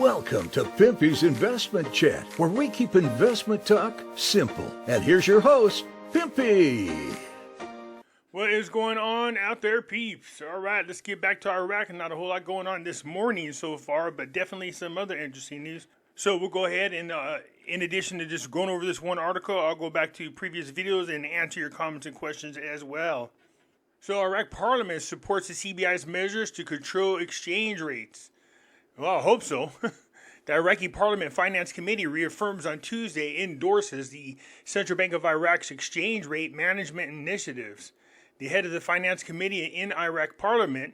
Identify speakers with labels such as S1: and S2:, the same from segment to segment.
S1: Welcome to Pimpy's Investment Chat, where we keep investment talk simple. And here's your host, Pimpy.
S2: What is going on out there, peeps? All right, let's get back to Iraq. Not a whole lot going on this morning so far, but definitely some other interesting news. So we'll go ahead and, in addition to just going over this one article, I'll go back to previous videos and answer your comments and questions as well. So Iraq Parliament supports the CBI's measures to control exchange rates. Well, I hope so. The Iraqi Parliament Finance Committee reaffirms on Tuesday endorses the Central Bank of Iraq's exchange rate management initiatives. The head of the Finance Committee in Iraq Parliament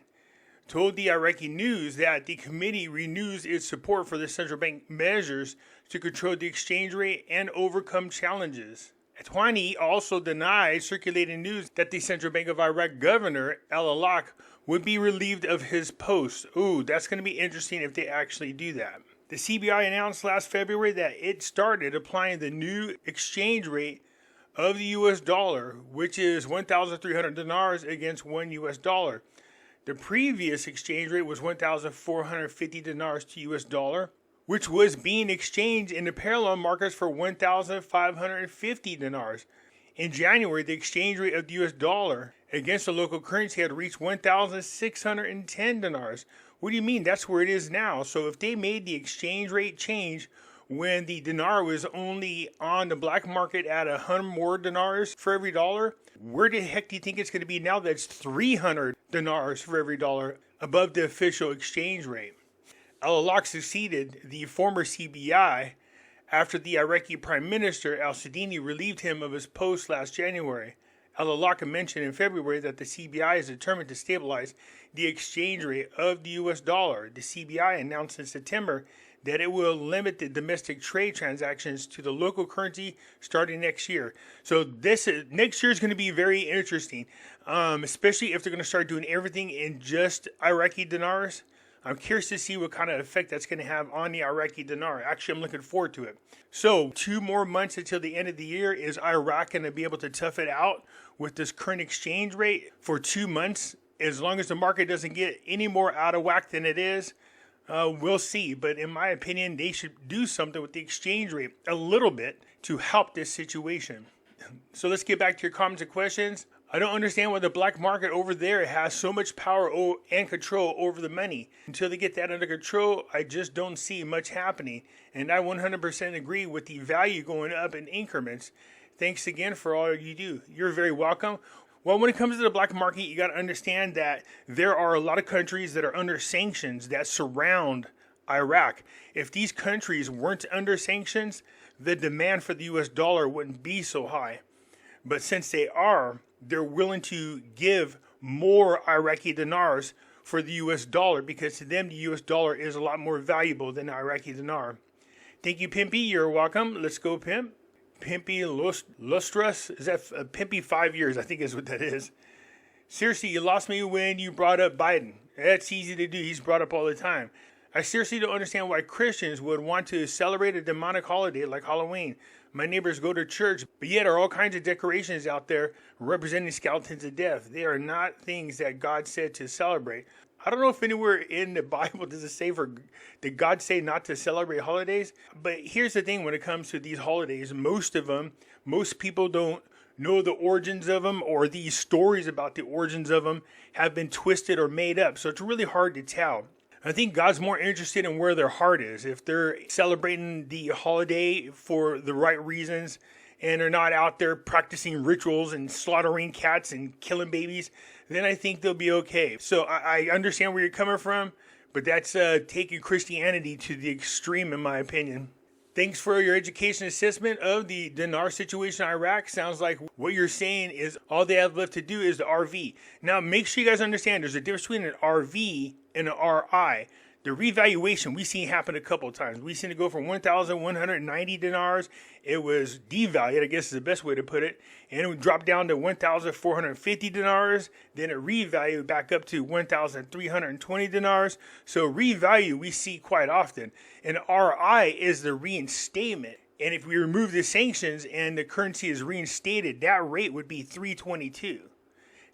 S2: told the Iraqi News that the committee renews its support for the central bank measures to control the exchange rate and overcome challenges. Atwani also denied circulating news that the Central Bank of Iraq Governor Al-Alaq would be relieved of his post. Ooh, that's going to be interesting if they actually do that. The CBI announced last February that it started applying the new exchange rate of the US dollar, which is 1,300 dinars against $1 US. The previous exchange rate was 1,450 dinars to US dollar, which was being exchanged in the parallel markets for 1,550 dinars. In January, the exchange rate of the US dollar against the local currency had reached 1,610 dinars. What do you mean? That's where it is now. So if they made the exchange rate change when the dinar was only on the black market at 100 more dinars for every dollar, where the heck do you think it's going to be now that it's 300 dinars for every dollar above the official exchange rate? Al-Alaq succeeded the former CBI after the Iraqi Prime Minister al-Sudani relieved him of his post last January. Al-Alaq mentioned in February that the CBI is determined to stabilize the exchange rate of the US dollar. The CBI announced in September that it will limit the domestic trade transactions to the local currency starting next year. So next year is going to be very interesting, especially if they're going to start doing everything in just Iraqi dinars. I'm curious to see what kind of effect that's going to have on the Iraqi dinar. Actually, I'm looking forward to it. So 2 more months until the end of the year. Is Iraq going to be able to tough it out with this current exchange rate for 2 months? As long as the market doesn't get any more out of whack than it is, we'll see. But in my opinion, they should do something with the exchange rate a little bit to help this situation. So let's get back to your comments and questions. I don't understand why the black market over there has so much power and control over the money. Until they get that under control, I just don't see much happening. And I 100% agree with the value going up in increments. Thanks again for all you do. You're very welcome. Well, when it comes to the black market, you got to understand that there are a lot of countries that are under sanctions that surround Iraq. If these countries weren't under sanctions, the demand for the US dollar wouldn't be so high. But since they are, they're willing to give more Iraqi dinars for the US dollar because to them the US dollar is a lot more valuable than the Iraqi dinar. Thank you, Pimpy. You're welcome. Let's go, Pimp. Pimpy Lustras. Is that Pimpy 5 years? I think is what that is. Seriously, you lost me when you brought up Biden. That's easy to do. He's brought up all the time. I seriously don't understand why Christians would want to celebrate a demonic holiday like Halloween. My neighbors go to church, but yet are all kinds of decorations out there representing skeletons of death. They are not things that God said to celebrate. I don't know if anywhere in the Bible does it say did God say not to celebrate holidays? But here's the thing when it comes to these holidays, most people don't know the origins of them, or these stories about the origins of them have been twisted or made up. So it's really hard to tell. I think God's more interested in where their heart is. If they're celebrating the holiday for the right reasons and are not out there practicing rituals and slaughtering cats and killing babies, then I think they'll be okay. So I understand where you're coming from, but that's taking Christianity to the extreme in my opinion. Thanks for your education assessment of the dinar situation in Iraq. Sounds like what you're saying is all they have left to do is the RV. Now, make sure you guys understand there's a difference between an RV and an RI. The revaluation we've seen happen a couple of times. We've seen it go from 1,190 dinars. It was devalued, I guess is the best way to put it. And it would drop down to 1,450 dinars. Then it revalued back up to 1,320 dinars. So revalue we see quite often. And RI is the reinstatement. And if we remove the sanctions and the currency is reinstated, that rate would be 322.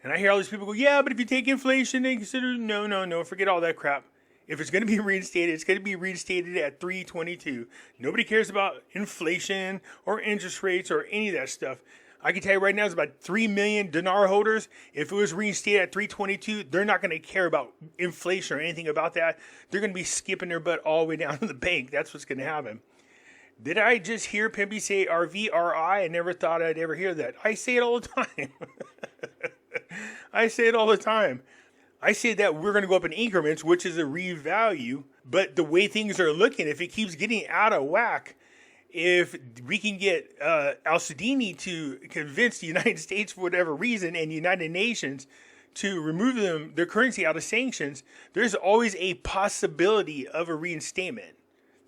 S2: And I hear all these people go, yeah, but if you take inflation, they consider, no, forget all that crap. If it's going to be reinstated, it's going to be reinstated at 322. Nobody cares about inflation or interest rates or any of that stuff. I can tell you right now, it's about 3 million dinar holders. If it was reinstated at 322, they're not going to care about inflation or anything about that. They're going to be skipping their butt all the way down to the bank. That's what's going to happen. Did I just hear Pimpy say RVRI? I never thought I'd ever hear that. I say it all the time. I say it all the time. I say that we're going to go up in increments, which is a revalue. But the way things are looking, if it keeps getting out of whack, if we can get al-Sudini to convince the United States for whatever reason and United Nations to remove their currency out of sanctions, there's always a possibility of a reinstatement.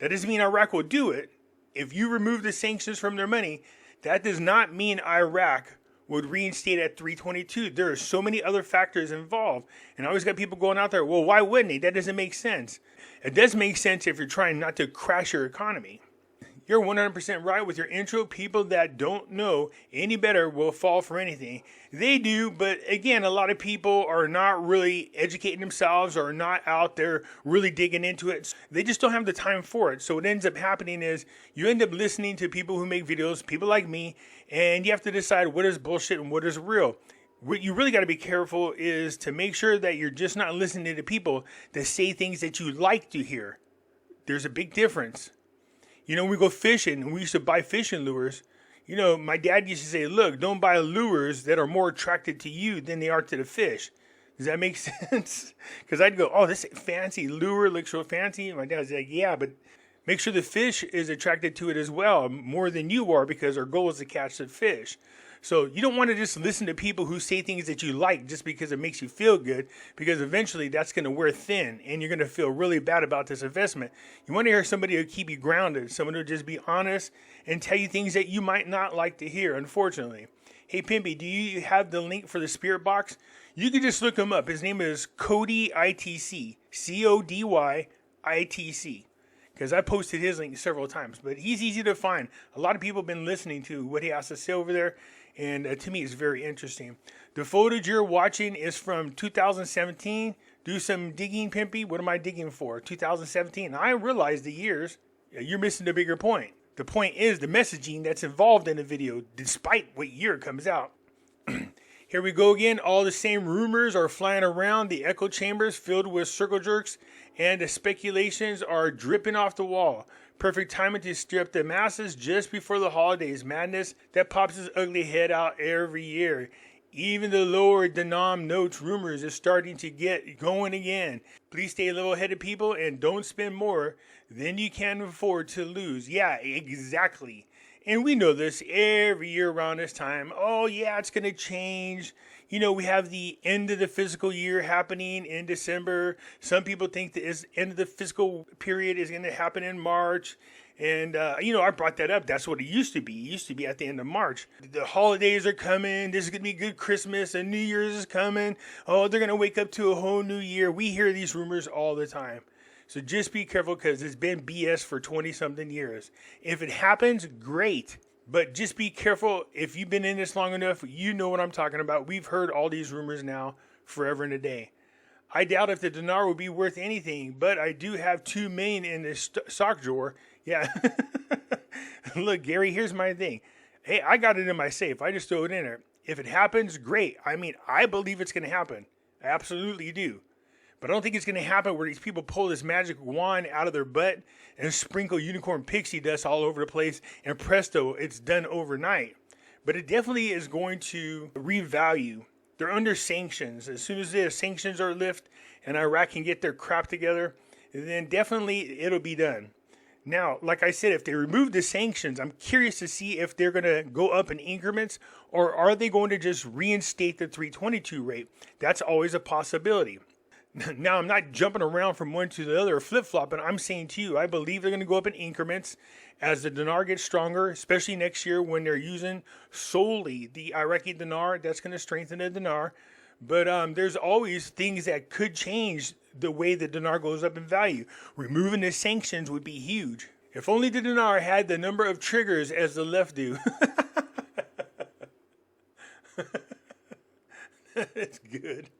S2: That doesn't mean Iraq will do it. If you remove the sanctions from their money, that does not mean Iraq would reinstate at 322. There are so many other factors involved. And I always got people going out there, well, why wouldn't they? That doesn't make sense. It does make sense if you're trying not to crash your economy. You're 100% right with your intro. People that don't know any better will fall for anything. They do, but again, a lot of people are not really educating themselves or not out there really digging into it. They just don't have the time for it. So what ends up happening is you end up listening to people who make videos, people like me, and you have to decide what is bullshit and what is real. What you really got to be careful is to make sure that you're just not listening to people that say things that you like to hear. There's a big difference. You know, we go fishing and we used to buy fishing lures. You know, my dad used to say, look, don't buy lures that are more attracted to you than they are to the fish. Does that make sense? Because I'd go, oh, this fancy lure looks so fancy. And my dad's like, yeah, but make sure the fish is attracted to it as well, more than you are, because our goal is to catch the fish. So you don't want to just listen to people who say things that you like just because it makes you feel good, because eventually that's going to wear thin and you're going to feel really bad about this investment. You want to hear somebody who keep you grounded, someone who just be honest and tell you things that you might not like to hear, unfortunately. Hey, Pimpy, do you have the link for the spirit box? You can just look him up. His name is Cody ITC, CODY ITC. Because I posted his link several times, but he's easy to find. A lot of people have been listening to what he has to say over there, and to me it's very interesting. The footage you're watching is from 2017. Do some digging, Pimpy. What am I digging for? 2017. I realize the years. You're missing the bigger point. The point is the messaging that's involved in the video, despite what year it comes out. Here we go again. All the same rumors are flying around, the echo chambers filled with circle jerks, and the speculations are dripping off the wall. Perfect timing to stir up the masses just before the holidays. Madness that pops its ugly head out every year. Even the lower denom notes rumors is starting to get going again. Please stay level-headed, people, and don't spend more than you can afford to lose. Yeah, exactly. And we know this every year around this time. Oh, yeah, it's going to change. You know, we have the end of the fiscal year happening in December. Some people think the end of the fiscal period is going to happen in March. And, I brought that up. That's what it used to be. It used to be at the end of March. The holidays are coming. This is going to be a good Christmas. And New Year's is coming. Oh, they're going to wake up to a whole new year. We hear these rumors all the time. So just be careful, because it's been BS for 20-something years. If it happens, great. But just be careful. If you've been in this long enough, you know what I'm talking about. We've heard all these rumors now forever and a day. I doubt if the dinar will be worth anything, but I do have $2 million in this sock drawer. Yeah. Look, Gary, here's my thing. Hey, I got it in my safe. I just throw it in there. If it happens, great. I mean, I believe it's going to happen. I absolutely do. But I don't think it's going to happen where these people pull this magic wand out of their butt and sprinkle unicorn pixie dust all over the place, and presto, it's done overnight. But it definitely is going to revalue. They're under sanctions. As soon as the sanctions are lifted and Iraq can get their crap together, then definitely it'll be done. Now, like I said, if they remove the sanctions, I'm curious to see if they're going to go up in increments, or are they going to just reinstate the 322 rate? That's always a possibility. Now, I'm not jumping around from one to the other or flip-flopping. I'm saying to you, I believe they're going to go up in increments as the dinar gets stronger, especially next year when they're using solely the Iraqi dinar. That's going to strengthen the dinar. But there's always things that could change the way the dinar goes up in value. Removing the sanctions would be huge. If only the dinar had the number of triggers as the left do. That's good.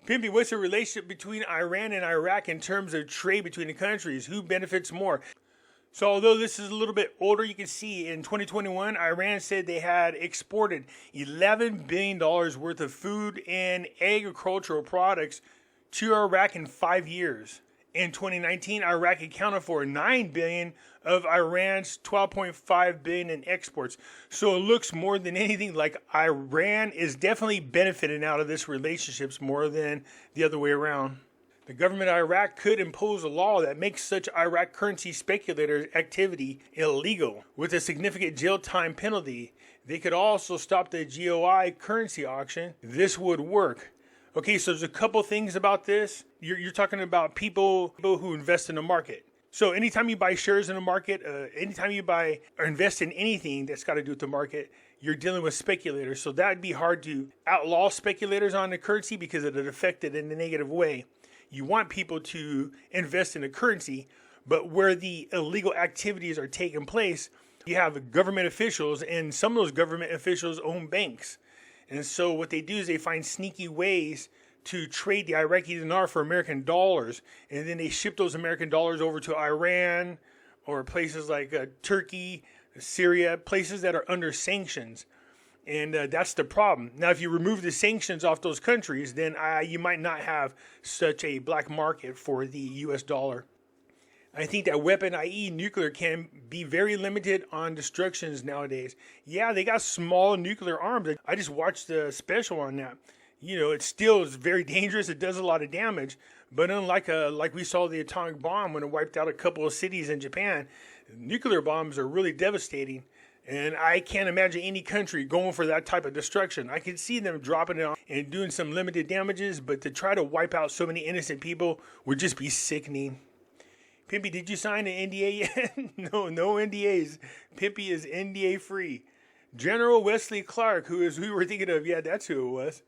S2: Pimpy, what's the relationship between Iran and Iraq in terms of trade between the countries? Who benefits more? So although this is a little bit older, you can see in 2021, Iran said they had exported $11 billion worth of food and agricultural products to Iraq in 5 years. In 2019, Iraq accounted for $9 billion of Iran's $12.5 billion in exports. So it looks more than anything like Iran is definitely benefiting out of this relationships more than the other way around. The government of Iraq could impose a law that makes such Iraq currency speculators activity illegal with a significant jail time penalty. They could also stop the GOI currency auction. This would work. Okay, so there's a couple things about this. You're talking about people who invest in the market. So anytime you buy shares in the market, anytime you buy or invest in anything that's got to do with the market, you're dealing with speculators. So that'd be hard to outlaw speculators on the currency because it would affect it in a negative way. You want people to invest in a currency, but where the illegal activities are taking place, you have government officials, and some of those government officials own banks. And so what they do is they find sneaky ways to trade the Iraqi dinar for American dollars, and then they ship those American dollars over to Iran or places like Turkey, Syria, places that are under sanctions. And that's the problem. Now, if you remove the sanctions off those countries, then you might not have such a black market for the U.S. dollar. I think that weapon, i.e. nuclear, can be very limited on destructions nowadays. Yeah, they got small nuclear arms. I just watched the special on that. You know, it still is very dangerous. It does a lot of damage. But unlike like we saw the atomic bomb when it wiped out a couple of cities in Japan, nuclear bombs are really devastating. And I can't imagine any country going for that type of destruction. I can see them dropping it on and doing some limited damages, but to try to wipe out so many innocent people would just be sickening. Pimpy, did you sign an NDA yet? No NDAs. Pimpy is NDA free. General Wesley Clark, who we were thinking of, yeah, that's who it was.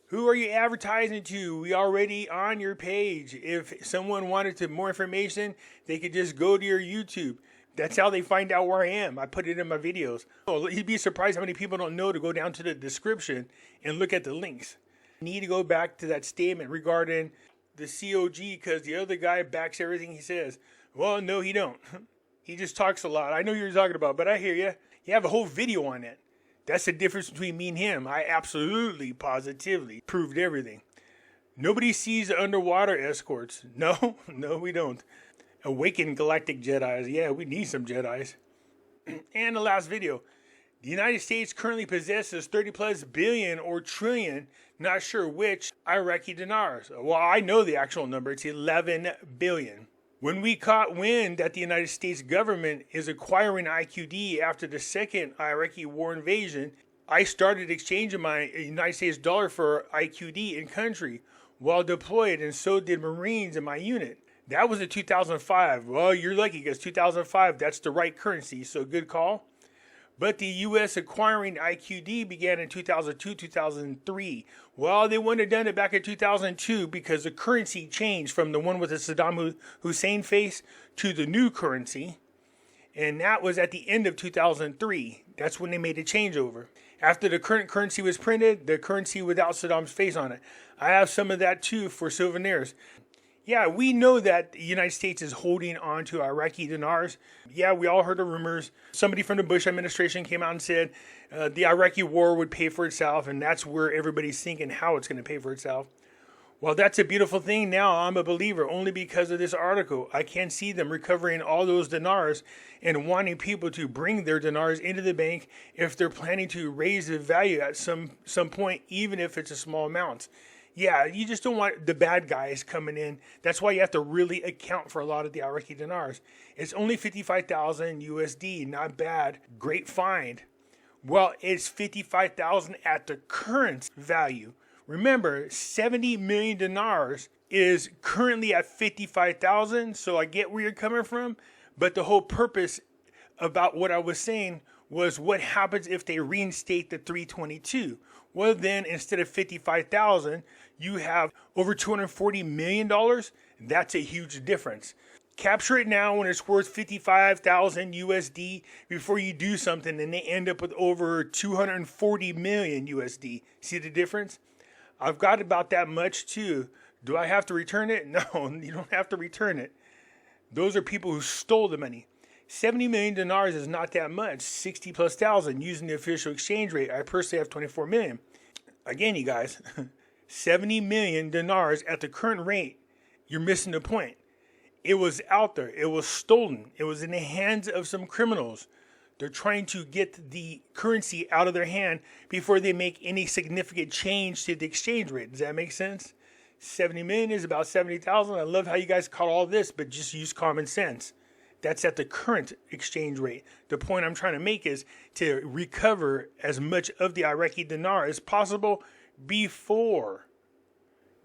S2: Who are you advertising to? We already on your page. If someone wanted more information, they could just go to your YouTube. That's how they find out where I am. I put it in my videos. Oh, you'd be surprised how many people don't know to go down to the description and look at the links. You need to go back to that statement regarding the COG because the other guy backs everything he says. Well, no, he don't. He just talks a lot. I know you're talking about, but I hear you. You have a whole video on that. That's the difference between me and him. I absolutely, positively proved everything. Nobody sees the underwater escorts. No, we don't. Awakened galactic Jedis. Yeah, we need some Jedis. And the last video. The United States currently possesses 30 plus billion or trillion, not sure which, Iraqi dinars. Well, I know the actual number. It's 11 billion. When we caught wind that the United States government is acquiring IQD after the second Iraqi war invasion, I started exchanging my United States dollar for IQD in country while deployed, and so did Marines in my unit. That was in 2005. Well, you're lucky because 2005, that's the right currency, so good call. But the U.S. acquiring IQD began in 2002, 2003. Well, they wouldn't have done it back in 2002 because the currency changed from the one with the Saddam Hussein face to the new currency. And that was at the end of 2003. That's when they made a changeover. After the current currency was printed, the currency without Saddam's face on it. I have some of that too for souvenirs. Yeah, we know that the United States is holding on to Iraqi dinars. Yeah, we all heard the rumors. Somebody from the Bush administration came out and said the Iraqi war would pay for itself, and that's where everybody's thinking how it's going to pay for itself. Well, that's a beautiful thing. Now I'm a believer only because of this article. I can see them recovering all those dinars and wanting people to bring their dinars into the bank if they're planning to raise the value at some point, even if it's a small amount. Yeah, you just don't want the bad guys coming in. That's why you have to really account for a lot of the Iraqi dinars. It's only 55,000 USD, not bad. Great find. Well, it's 55,000 at the current value. Remember, 70 million dinars is currently at 55,000, so I get where you're coming from, but the whole purpose about what I was saying was what happens if they reinstate the 322. Well, then instead of 55,000, you have over $240 million. That's a huge difference. Capture it now when it's worth 55,000 USD before you do something and they end up with over 240 million USD. See the difference? I've got about that much too. Do I have to return it? No, you don't have to return it. Those are people who stole the money. 70 million dinars is not that much. 60 plus thousand using the official exchange rate. I personally have 24 million. Again, you guys, 70 million dinars at the current rate. You're missing the point. It was out there. It was stolen. It was in the hands of some criminals. They're trying to get the currency out of their hand before they make any significant change to the exchange rate. Does that make sense? 70 million is about 70,000. I love how you guys caught all this, but just use common sense. That's at the current exchange rate. The point I'm trying to make is to recover as much of the Iraqi dinar as possible before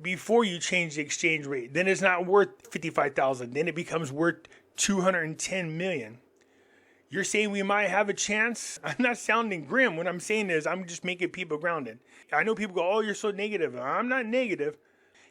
S2: you change the exchange rate. Then it's not worth 55,000. Then it becomes worth 210 million. You're saying we might have a chance? I'm not sounding grim. When I'm saying this, I'm just making people grounded. I know people go, oh, you're so negative. I'm not negative.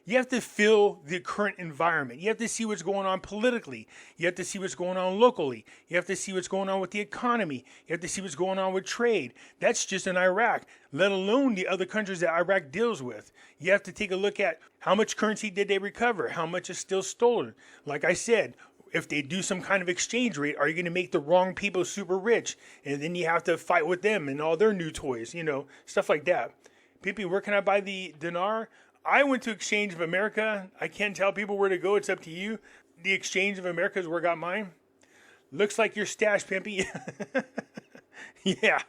S2: You have to feel the current environment. You have to see what's going on politically. You have to see what's going on locally. You have to see what's going on with the economy. You have to see what's going on with trade. That's just in Iraq, let alone the other countries that Iraq deals with. You have to take a look at how much currency did they recover? How much is still stolen? Like I said, if they do some kind of exchange rate, are you going to make the wrong people super rich? And then you have to fight with them and all their new toys, stuff like that. Pimpy, where can I buy the dinar? I went to Exchange of America. I can't tell people where to go. It's up to you. The Exchange of America is where I got mine. Looks like your stash, Pimpy. Yeah.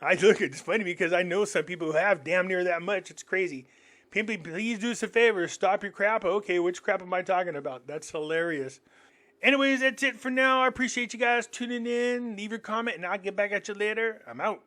S2: It's funny because I know some people who have damn near that much. It's crazy. Pimpy, please do us a favor. Stop your crap. Okay, which crap am I talking about? That's hilarious. Anyways, that's it for now. I appreciate you guys tuning in. Leave your comment and I'll get back at you later. I'm out.